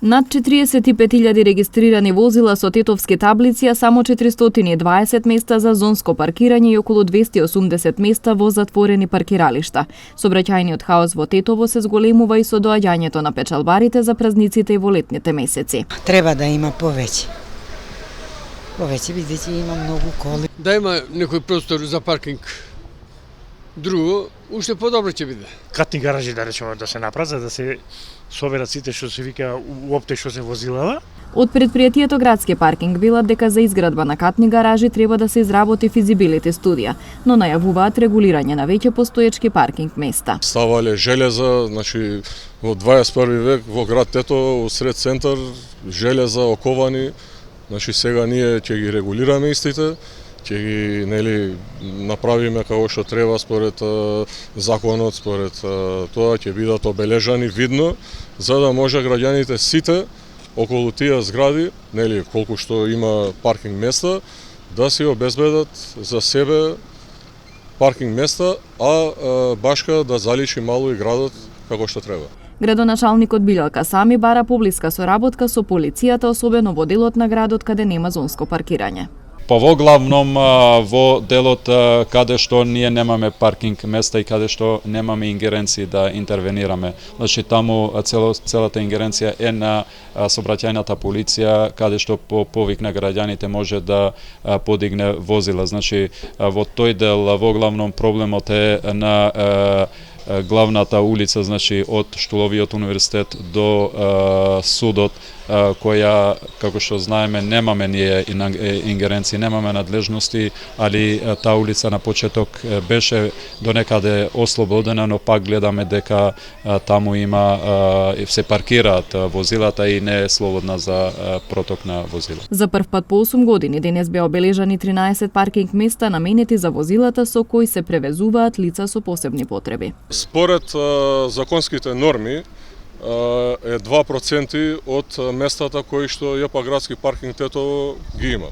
Над 45.000 регистрирани возила со тетовски таблици, а само 420 места за зонско паркирање и околу 280 места во затворени паркиралишта. Сообраќајниот хаос во Тетово се зголемува и со доаѓањето на печалбарите за празниците и во летните месеци. Треба да има повеќе. Повеќе бидејќи има многу коли. Да има некој простор за паркинг. Друго, уште подобро ќе биде. Катни гаражи да речеме да се направат за да се соберат сите што се вика уопте што се возилава. Од предпријатието Градски паркинг велат дека за изградба на катни гаражи треба да се изработи физибилити студија, но најавуваат регулирање на веќе постоечки паркинг места. Ставале железа, значи во 21 век во град Тетово, сред центар, железа оковани, значи сега ние ќе ги регулираме истите, ќе ги направиме како што треба според законот, според тоа ќе бидат обележани видно, за да може граѓаните сите околу тие згради, колку што има паркинг места, да си обезбедат за себе паркинг места, а башка да заличи мало и градот како што треба. Градоначалникот Билјалка Сами бара поблиска соработка со полицијата, особено во делот на градот каде нема зонско паркирање. Па во главном во делот каде што ние немаме паркинг места и каде што немаме ингеренции да интервенираме. Значи таму целата ингеренција е на сообраќајната полиција, каде што по повик на граѓаните може да подигне возила. Значи во тој дел во главном проблемот е на главната улица, значи од Штуловиот универзитет до судот, која, како што знаеме, немаме ние ингеренции, немаме надлежности, али таа улица на почеток беше донекаде ослободена, но пак гледаме дека таму има се паркираат возилата и не е слободна за проток на возила. За прв пат по 8 години денес беа обележани 13 паркинг места наменети за возилата со кои се превезуваат лица со посебни потреби. Според законските норми е 2% од местата кои што ЈП Градски паркинг Тетово ги има.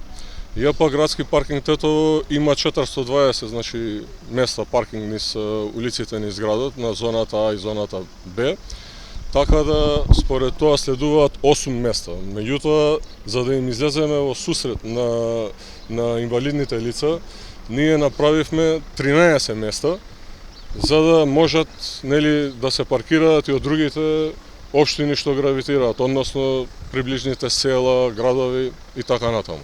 ЈП Градски паркинг Тетово има 420 значи места паркинг низ улиците низ градот на зоната А и зоната Б. Така да според тоа следуваат 8 места. Меѓутоа, за да им излеземе во сусрет на инвалидните лица, ние направивме 13 места за да можат да се паркираат и од другите општини што гравитираат, односно приближните села, градови и така натаму.